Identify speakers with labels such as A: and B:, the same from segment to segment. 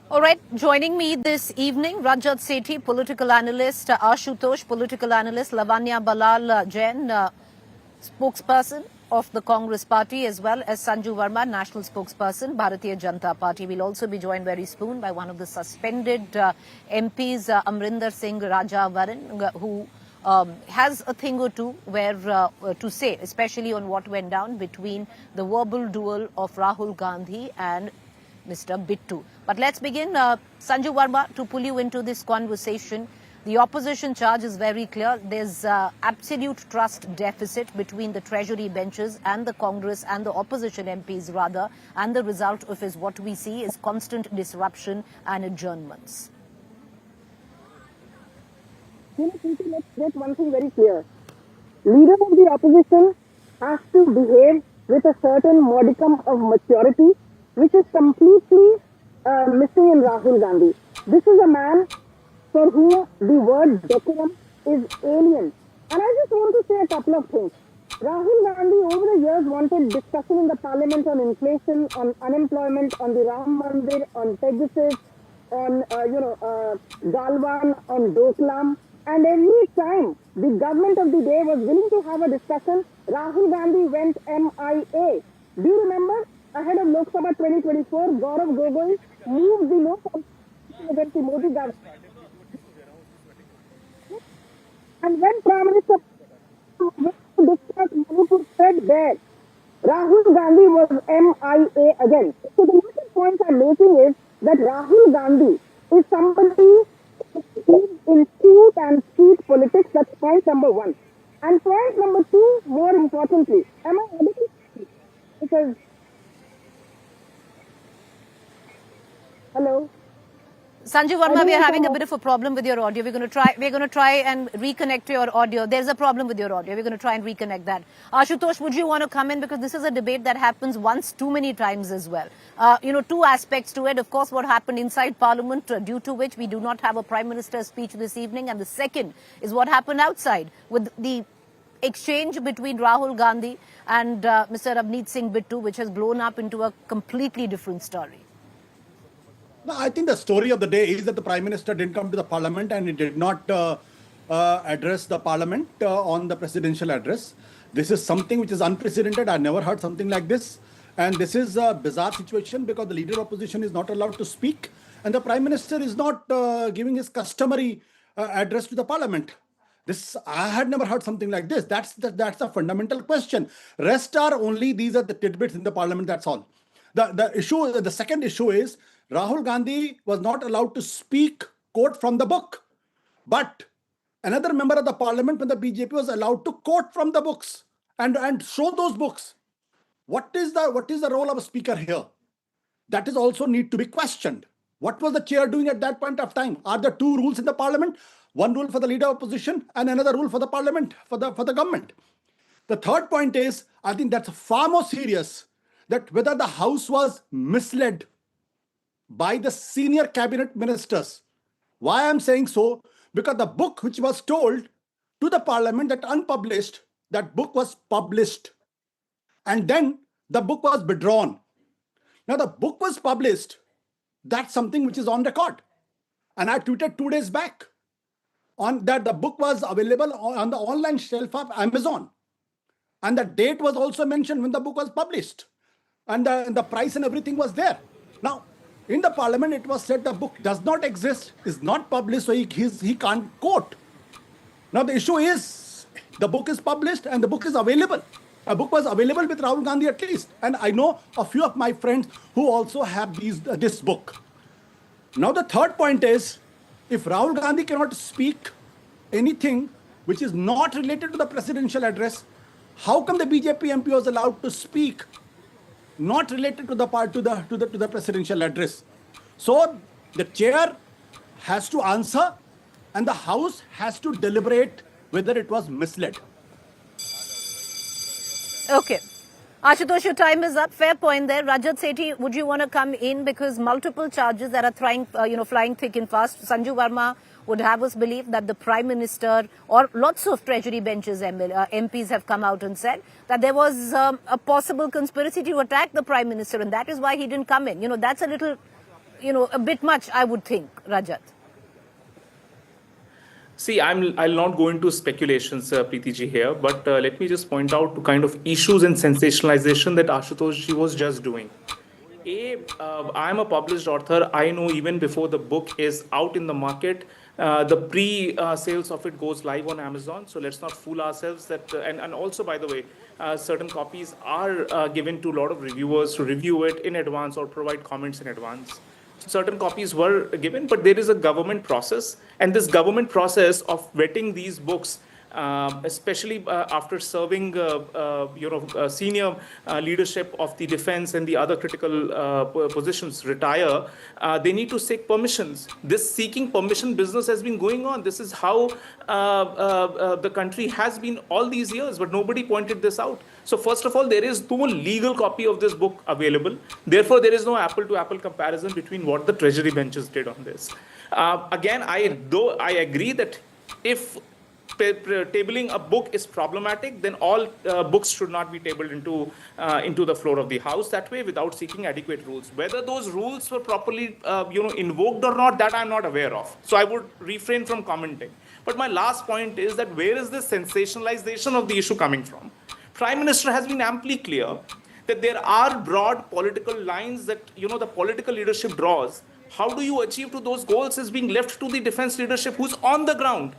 A: All right, joining me this evening, Rajat Sethi, political analyst, Ashutosh, political analyst, Lavanya, Balal, Jain, spokesperson of the Congress party, as well as Sanju Verma, national spokesperson, Bharatiya Janata Party. We'll also be joined very soon by one of the suspended MPs, Amrinder Singh Raja Varan, who has a thing or two to say, especially on what went down between the verbal duel of Rahul Gandhi and Mr. Bittu. But let's begin. Sanju Verma, to pull you into this conversation, the opposition charge is very clear. There's absolute trust deficit between the Treasury benches and the Congress and the opposition MPs rather, and the result of is what we see is constant disruption and adjournments.
B: Let's get one thing very clear. Leader of the opposition has to behave with a certain modicum of maturity, which is completely missing in Rahul Gandhi. This is a man for whom the word decorum is alien. And I just want to say a couple of things. Rahul Gandhi over the years wanted discussion in the parliament on inflation, on unemployment, on the Ram Mandir, on Pegasus, on Galwan, on Doklam. And every time the government of the day was willing to have a discussion, Rahul Gandhi went MIA. Do you remember? Ahead of Lok Sabha 2024, Gaurav Gogoi moved the no against the Modi government. And when Prime Minister said there, Rahul Gandhi was MIA again. So the important point I'm making is that Rahul Gandhi is somebody in street and street politics. That's point number one. And point number two, more importantly, am I able to speak? Because hello.
A: Sanju Verma, we are having a bit of a problem with your audio. We're going to try and reconnect your audio. There's a problem with your audio. We're going to try and reconnect that. Ashutosh, would you want to come in? Because this is a debate that happens once too many times as well. Two aspects to it. Of course, what happened inside Parliament, due to which we do not have a Prime Minister's speech this evening. And the second is what happened outside with the exchange between Rahul Gandhi and Mr. Avneet Singh Bittu, which has blown up into a completely different story.
C: No, I think the story of the day is that the Prime Minister didn't come to the Parliament and he did not address the Parliament on the presidential address. This is something which is unprecedented. I never heard something like this. And this is a bizarre situation because the leader of opposition is not allowed to speak and the Prime Minister is not giving his customary address to the Parliament. I had never heard something like this. That's a fundamental question. Rest are only, these are the tidbits in the Parliament, that's all. The second issue is Rahul Gandhi was not allowed to speak, quote from the book. But another member of the Parliament when the BJP was allowed to quote from the books and show those books. What is the role of a speaker here? That is also need to be questioned. What was the chair doing at that point of time? Are there two rules in the Parliament? One rule for the leader of opposition and another rule for the Parliament, for the government. The third point is, I think that's far more serious, that whether the House was misled by the senior cabinet ministers. Why I'm saying so? Because the book which was told to the Parliament that unpublished, that book was published. And then the book was withdrawn. Now the book was published. That's something which is on record. And I tweeted 2 days back on that the book was available on the online shelf of Amazon. And the date was also mentioned when the book was published. And the price and everything was there. Now, in the Parliament, it was said the book does not exist, is not published, so he can't quote. Now, the issue is the book is published and the book is available. A book was available with Rahul Gandhi at least. And I know a few of my friends who also have this book. Now, the third point is, if Rahul Gandhi cannot speak anything which is not related to the presidential address, how come the BJP MP was allowed to speak not related to the presidential address? So the chair has to answer and the House has to deliberate whether it was misled.
A: Okay. Ashutosh, your time is up. Fair point there. Rajat Sethi, would you want to come in? Because multiple charges that are flying thick and fast. Sanju Verma would have us believe that the Prime Minister or lots of Treasury benches MPs have come out and said that there was a possible conspiracy to attack the Prime Minister and that is why he didn't come in. That's a little a bit much, I would think, Rajat.
D: See, I'll not go into speculations, Preeti ji here, but let me just point out to kind of issues and sensationalization that Ashutosh ji was just doing. I'm a published author. I know even before the book is out in the market, the pre-sales of it goes live on Amazon. So let's not fool ourselves that, and also, by the way, certain copies are given to a lot of reviewers to review it in advance or provide comments in advance. Certain copies were given, but there is a government process, and this government process of vetting these books, especially after serving, senior leadership of the defense and the other critical positions retire, they need to seek permissions. This seeking permission business has been going on. This is how the country has been all these years, but nobody pointed this out. So first of all, there is no legal copy of this book available. Therefore, there is no apple-to-apple comparison between what the Treasury benches did on this. Again, I agree that if tabling a book is problematic, then all books should not be tabled into the floor of the House that way without seeking adequate rules. Whether those rules were properly invoked or not, that I'm not aware of. So I would refrain from commenting. But my last point is that where is this sensationalization of the issue coming from? Prime Minister has been amply clear that there are broad political lines that the political leadership draws. How do you achieve to those goals is being left to the defense leadership who's on the ground.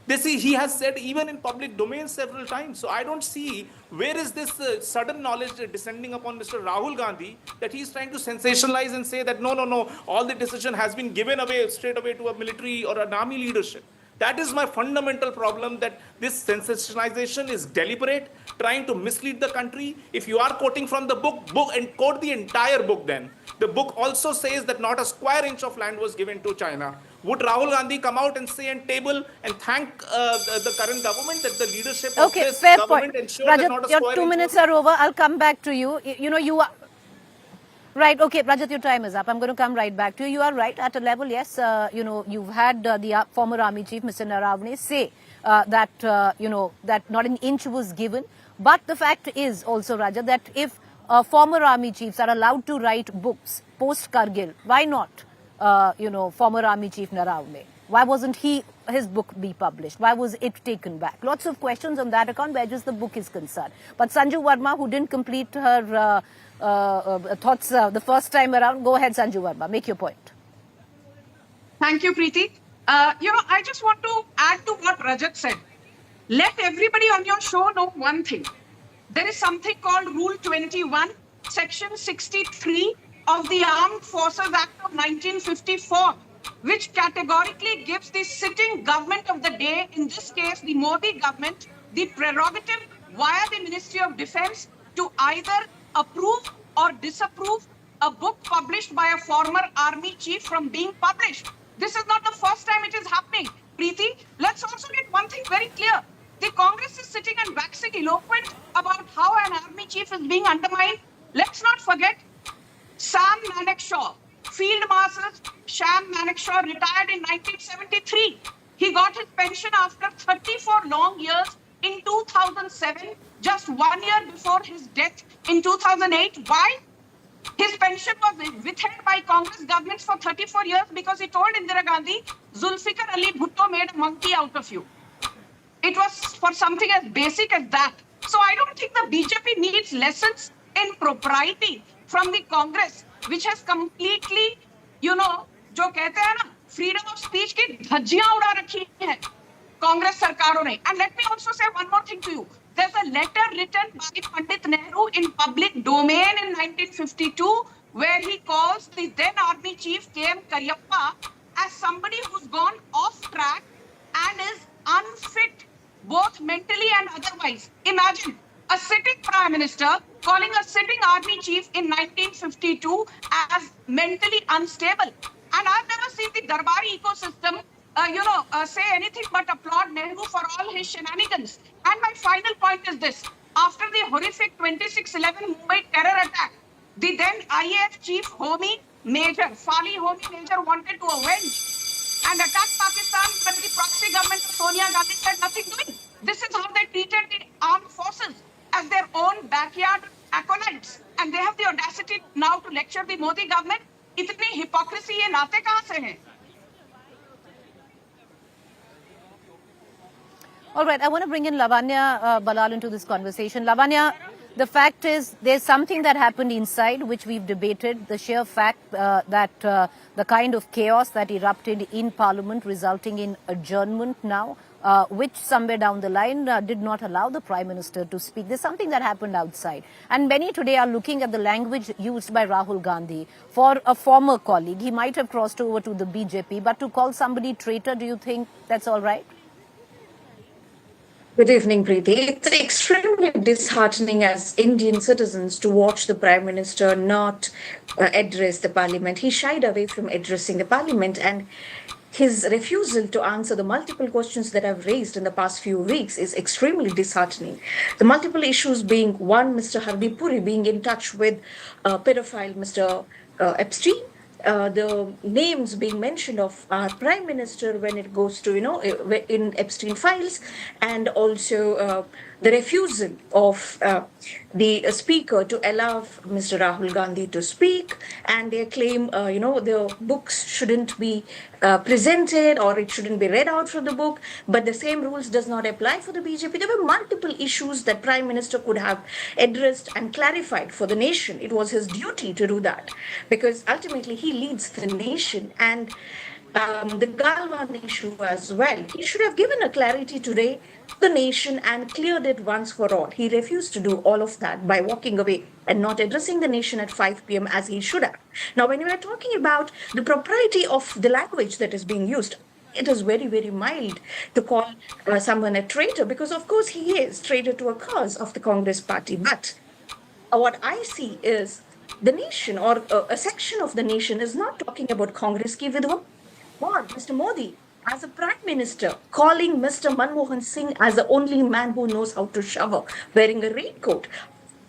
D: He has said even in public domain several times. So I don't see where is this sudden knowledge descending upon Mr. Rahul Gandhi that he's trying to sensationalize and say that no, all the decision has been given away straight away to a military or an army leadership. That is my fundamental problem, that this sensationalization is deliberate, trying to mislead the country. If you are quoting from the book and quote the entire book then. The book also says that not a square inch of land was given to China. Would Rahul Gandhi come out and say and table and thank the current government that the leadership of this government ensured that not a square inch?
A: Your 2 minutes are over. I'll come back to you. You are... Right, okay, Rajat, your time is up. I'm going to come right back to you. You are right. At a level, yes, you've had the former army chief, Mr. Naravane, say that, that not an inch was given. But the fact is also, Rajat, that if former army chiefs are allowed to write books post-Kargil, why not, former army chief Naravane? Why wasn't his book be published? Why was it taken back? Lots of questions on that account where just the book is concerned. But Sanju Verma, who didn't complete her thoughts the first time around, go ahead, Sanju Verma, make your point.
E: Thank you, Preeti. I just want to add to what Rajat said. Let everybody on your show know one thing. There is something called Rule 21, Section 63 of the Armed Forces Act of 1954, which categorically gives the sitting government of the day, in this case, the Modi government, the prerogative via the Ministry of Defense to either approve or disapprove a book published by a former army chief from being published. This is not the first time it is happening. Preeti, let's also get one thing very clear. The Congress is sitting and waxing eloquent about how an army chief is being undermined. Let's not forget Sam Manekshaw, Field Marshal Sam Manekshaw, retired in 1973. He got his pension after 34 long years in 2007, just 1 year before his death in 2008. Why? His pension was withheld by Congress governments for 34 years because he told Indira Gandhi, Zulfikar Ali Bhutto made a monkey out of you. It was for something as basic as that. So I don't think the BJP needs lessons in propriety from the Congress, which has completely, जो कहते हैं ना, freedom of speech की धज्जियां उड़ा रखी है कांग्रेस सरकारों ने. And let me also say one more thing to you. There's a letter written by Pandit Nehru in public domain in 1952, where he calls the then army chief K.M. Karyappa as somebody who's gone off track and is unfit, both mentally and otherwise. Imagine a sitting prime minister calling a sitting army chief in 1952 as mentally unstable. And I've never seen the Darbari ecosystem say anything but applaud Nehru for all his shenanigans. And my final point is this. After the horrific 26/11 Mumbai terror attack, the then IAF chief Fali Homi Major wanted to avenge and attack Pakistan, but the proxy government of Sonia Gandhi said nothing doing. This is how they treated the armed forces, as their own backyard acolytes. And they have the audacity now to lecture the Modi government. इतनी hypocrisy ये नाते कहां से हैं?
A: All right, I want to bring in Lavanya Balal into this conversation. Lavanya, the fact is there's something that happened inside which we've debated, the sheer fact that the kind of chaos that erupted in Parliament resulting in adjournment now, which somewhere down the line did not allow the Prime Minister to speak. There's something that happened outside. And many today are looking at the language used by Rahul Gandhi for a former colleague. He might have crossed over to the BJP, but to call somebody traitor, do you think that's all right?
F: Good evening, Preeti. It's extremely disheartening as Indian citizens to watch the Prime Minister not address the Parliament. He shied away from addressing the Parliament, and his refusal to answer the multiple questions that I've raised in the past few weeks is extremely disheartening. The multiple issues being one, Mr. Hardeep Puri being in touch with pedophile Mr. Epstein, the names being mentioned of our Prime Minister when it goes to, in Epstein files, and also the refusal of the Speaker to allow Mr. Rahul Gandhi to speak, and their claim, the books shouldn't be presented or it shouldn't be read out from the book, but the same rules does not apply for the BJP. There were multiple issues that Prime Minister could have addressed and clarified for the nation. It was his duty to do that because ultimately he leads the nation, and the Galwan issue as well. He should have given a clarity today to the nation and cleared it once for all. He refused to do all of that by walking away and not addressing the nation at 5 p.m. as he should have. Now, when we are talking about the propriety of the language that is being used, it is very, very mild to call someone a traitor because, of course, he is traitor to a cause of the Congress party. But what I see is the nation or a section of the nation is not talking about Congress ki vidhva or Mr. Modi as a Prime Minister calling Mr. Manmohan Singh as the only man who knows how to shower wearing a raincoat.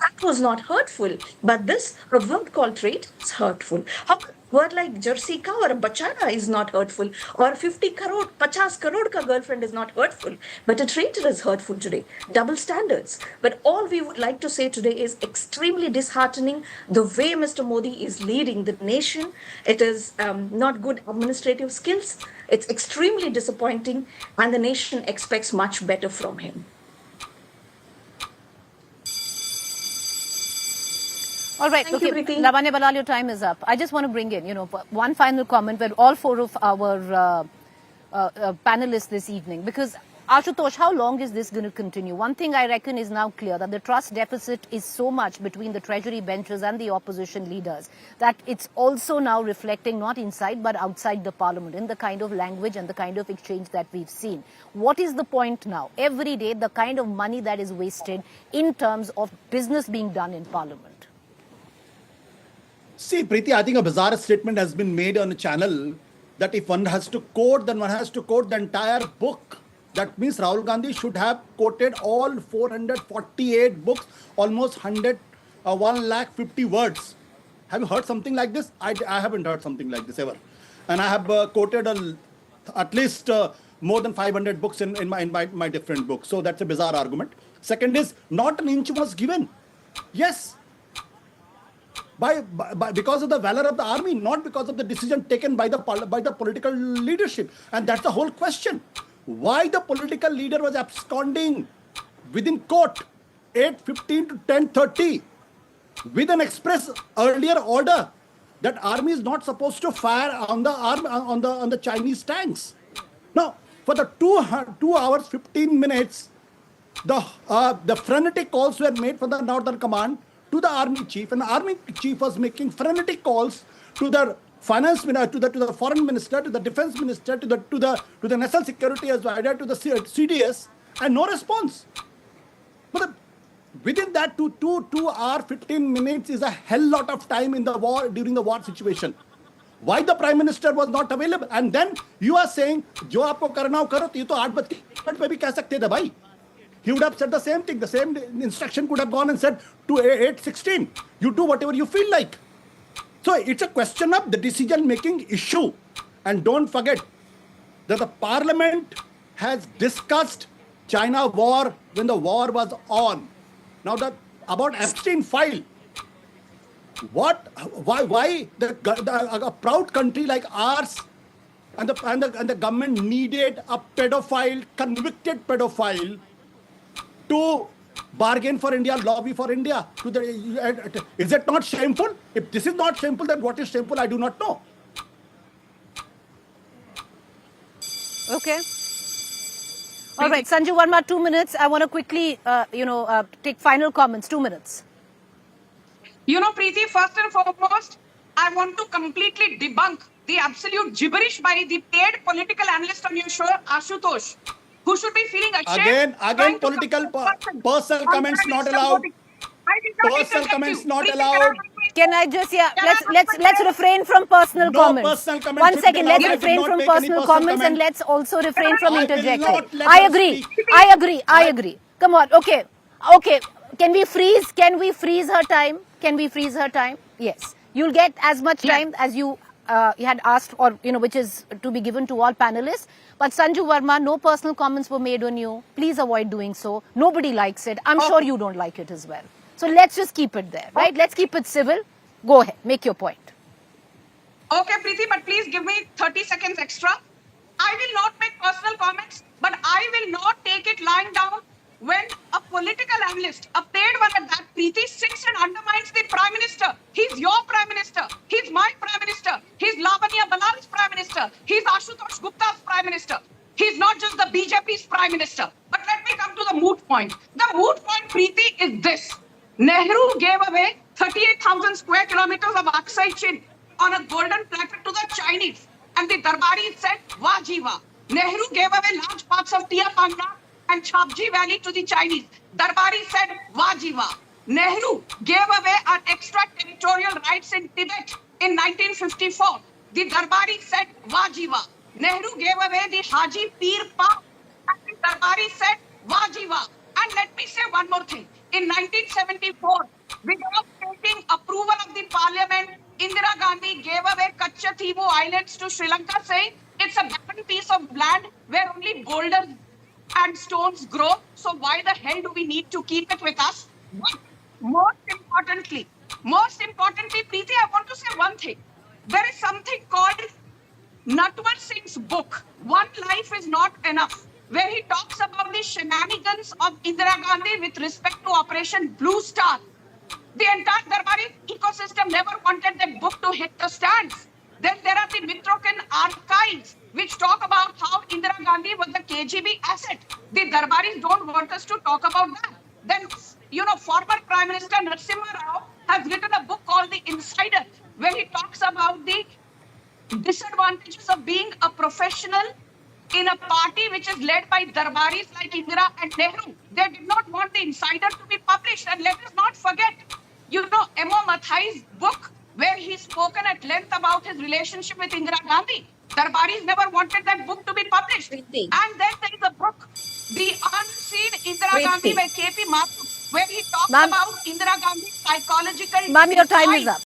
F: That was not hurtful, but this a word called trait is hurtful. How word like jersey ka or bachana is not hurtful, or 50 crore, 50 crore ka girlfriend is not hurtful, but a traitor is hurtful today. Double standards. But all we would like to say today is extremely disheartening the way Mr. Modi is leading the nation. It is not good administrative skills. It's extremely disappointing, and the nation expects much better from him.
A: All right,
F: Thank
A: okay,
F: you, Preeti.
A: Lavanya Balal, your time is up. I just want to bring in, one final comment where all four of our panelists this evening, because Ashutosh, how long is this going to continue? One thing I reckon is now clear, that the trust deficit is so much between the Treasury benches and the opposition leaders that it's also now reflecting not inside but outside the Parliament in the kind of language and the kind of exchange that we've seen. What is the point now? Every day, the kind of money that is wasted in terms of business being done in Parliament.
C: See, Preeti, I think a bizarre statement has been made on a channel that if one has to quote, then one has to quote the entire book. That means Rahul Gandhi should have quoted all 448 books, almost 150 words. Have you heard something like this? I haven't heard something like this ever. And I have quoted at least more than 500 books in my different books. So that's a bizarre argument. Second is, not an inch was given. Yes. Because of the valor of the army, not because of the decision taken by the political leadership. And that's the whole question. Why the political leader was absconding within court 8:15 to 10:30 with an express earlier order that army is not supposed to fire on the Chinese tanks. Now, for the 2 hours 15 minutes, the frenetic calls were made from the Northern Command to the army chief, and the army chief was making frenetic calls to the finance minister, to the foreign minister, to the defense minister, to the national security advisor, to the CDS, and no response. But within that 2 hour 15 minutes is a hell lot of time in the war, during the war situation. Why the Prime Minister was not available? And then you are saying, "Jo aapko karna ho karo," to ye to 8:00 pe bhi keh sakte the bhai. He would have said the same thing. The same instruction could have gone and said to 8:16, you do whatever you feel like. So it's a question of the decision-making issue. And don't forget that the Parliament has discussed China war when the war was on. Now, about Epstein file, Why a proud country like ours and the government needed a pedophile, convicted pedophile, to bargain for India, lobby for India? Is it not shameful? If this is not shameful, then what is shameful? I do not know.
A: Okay. All right, Sanju Verma, 2 minutes. I want to quickly, take final comments. 2 minutes.
E: Preeti, first and foremost, I want to completely debunk the absolute gibberish by the paid political analyst on your show, Ashutosh, who should be feeling ashamed.
C: Again, political personal comments not allowed. Personal comments not allowed.
A: Can I just, let's refrain from personal comments.
C: Personal comments.
A: 1 second, let's refrain from personal comments and let's also refrain from interjecting. I agree. Come on, okay. Can we freeze her time? Yes. You'll get as much time as you had asked, or, which is to be given to all panelists. But Sanju Verma, no personal comments were made on you. Please avoid doing so. Nobody likes it. I'm sure you don't like it as well. So let's just keep it there, right? Let's keep it civil. Go ahead, make your point.
E: Okay, Preeti, but please give me 30 seconds extra. I will not make personal comments, but I will not take it lying down when a political analyst, a paid one at that, Preeti, sits and undermines the Prime Minister. He's your Prime Minister. He's my Prime Minister. He's Lavanya Balal's Prime Minister. He's Ashutosh Gupta's Prime Minister. He's not just the BJP's Prime Minister. But let me come to the moot point. The moot point, Preeti, is this. Nehru gave away 38,000 square kilometers of Aksai Chin on a golden platter to the Chinese. And the Darbaris said, Wah ji wah. Nehru gave away large parts of Tia Pangna and Chapji Valley to the Chinese. Darbari said, Wah ji wah. Nehru gave away our extra territorial rights in Tibet in 1954. The Darbari said, Wah ji wah. Nehru gave away the Haji Pir Park and the Darbari said, Wah ji wah. And let me say one more thing. In 1974, without taking approval of the parliament, Indira Gandhi gave away Kachativu Islands to Sri Lanka, saying it's a barren piece of land where only boulders and stones grow. So why the hell do we need to keep it with us? But most importantly, Preeti, I want to say one thing. There is something called Natwar Singh's book, One Life is Not Enough, where he talks about the shenanigans of Indira Gandhi with respect to Operation Blue Star. The entire Darbari ecosystem never wanted that book to hit the stands. Then there are the Mitrokin archives, which talk about how Indira Gandhi was a KGB asset. The Darbaris don't want us to talk about that. Then, former Prime Minister Narasimha Rao has written a book called The Insider, where he talks about the disadvantages of being a professional in a party which is led by Darbaris like Indira and Nehru. They did not want the Insider to be published. And let us not forget, M.O. Mathai's book, where he's spoken at length about his relationship with Indira Gandhi. Darbaris never wanted that book to be published.
F: Preeti.
E: And then there is a book, The Unseen Indira Gandhi by K.P. Mathur, where he talks about Indira Gandhi's psychological
A: Ma'am, your time is up.